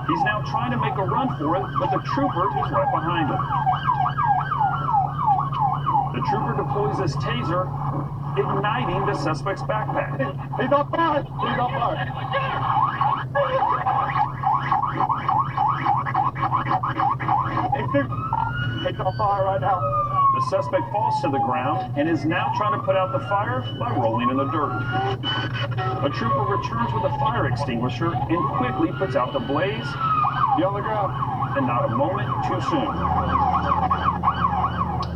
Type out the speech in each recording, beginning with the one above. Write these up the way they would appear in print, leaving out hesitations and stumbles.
He's now trying to make a run for it, but the trooper is right behind him. The trooper deploys his taser, igniting the suspect's backpack. He's on fire! He's on fire! He's on fire right now. The suspect falls to the ground and is now trying to put out the fire by rolling in the dirt. A trooper returns with a fire extinguisher and quickly puts out the blaze. Be on the ground. And not a moment too soon.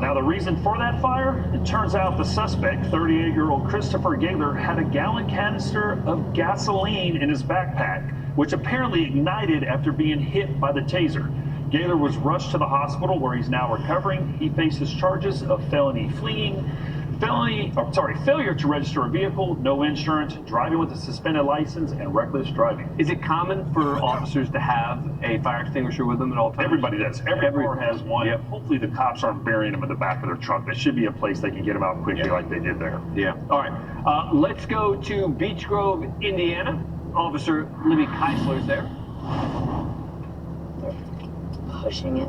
Now, the reason for that fire, it turns out the suspect, 38-year-old Christopher Gaylor, had a gallon canister of gasoline in his backpack, which apparently ignited after being hit by the taser. Gaylor was rushed to the hospital where he's now recovering. He faces charges of felony fleeing, failure to register a vehicle, no insurance, driving with a suspended license, and reckless driving. Is it common for officers to have a fire extinguisher with them at all times? Everybody does. Every car has one. Yep. Hopefully the cops aren't burying them in the back of their truck. There should be a place they can get them out quickly like they did there. Yeah. All right. Let's go to Beech Grove, Indiana. Officer Libby Keisler's there. Pushing it.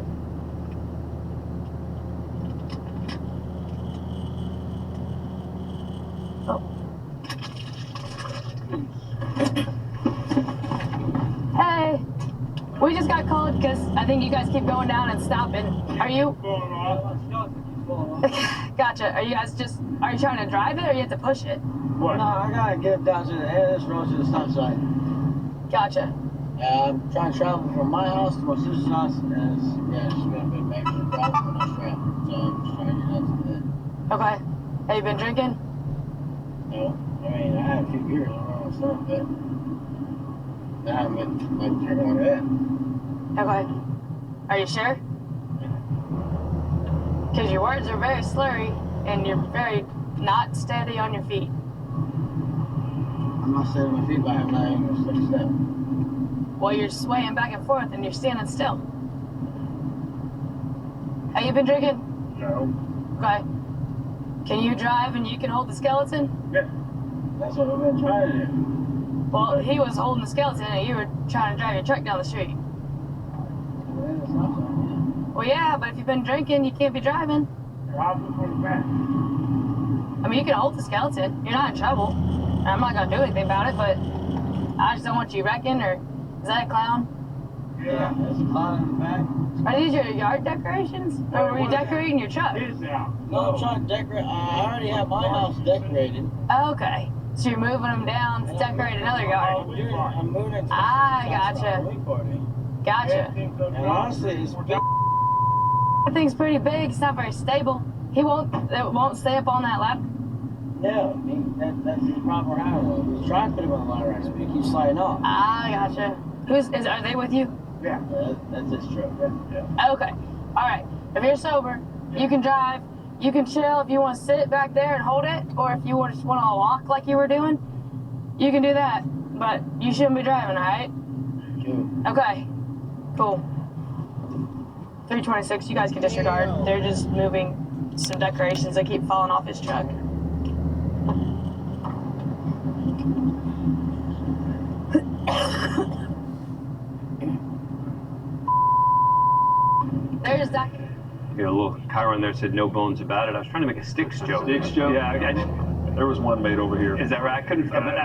Oh. Hey, we just got called because I think you guys keep going down and stopping. Are you? Gotcha. Are you trying to drive it or you have to push it? What? No, I gotta get down to the end of this road to the stop sign. Gotcha. I'm trying to travel from my house to my sister's house, and it's gonna be a major problem for no strap. So I'm just trying to get out to that. Okay. Have you been drinking? No, I mean, I had a few beers, I don't know what's up, but I haven't been drinking like that. Okay. Are you sure? Because your words are very slurry and you're very not steady on your feet. I'm not steady on my feet, but I'm not even gonna stick a step. Well, you're swaying back and forth and you're standing still. Have you been drinking? No. Okay. Can you drive and you can hold the skeleton? Yeah. That's what I've been trying to do. Well, he was holding the skeleton and you were trying to drive your truck down the street. Well, yeah, but if you've been drinking, you can't be driving. Driving from the back. I mean, you can hold the skeleton. You're not in trouble. I'm not going to do anything about it, but I just don't want you wrecking, or is that a clown? Yeah, there's a clown in the back. Are these your yard decorations? Or were you decorating your truck? It's out. No, I'm trying to decorate. I already have my house decorated. Okay. So you're moving them down to decorate another yard. I'm moving it to Gotcha. Gotcha. And honestly, it's big. That thing's pretty big. It's not very stable. It won't stay up on that ladder. No, that's the proper highway. We tried to put him on the ladder racks, but he keeps sliding off. Gotcha. Are they with you? Yeah. That's his truck. Yeah. Okay. All right. If you're sober, you can drive. You can chill if you want to sit back there and hold it, or if you just want to walk like you were doing, you can do that. But you shouldn't be driving, all right? Cool. Okay. Cool. 326, you guys can disregard. They're just moving some decorations that keep falling off his truck. There's that. You know, a little Chiron there said no bones about it. I was trying to make a Sticks joke. Sticks joke? Yeah, There was one made over here. Is that right? I couldn't.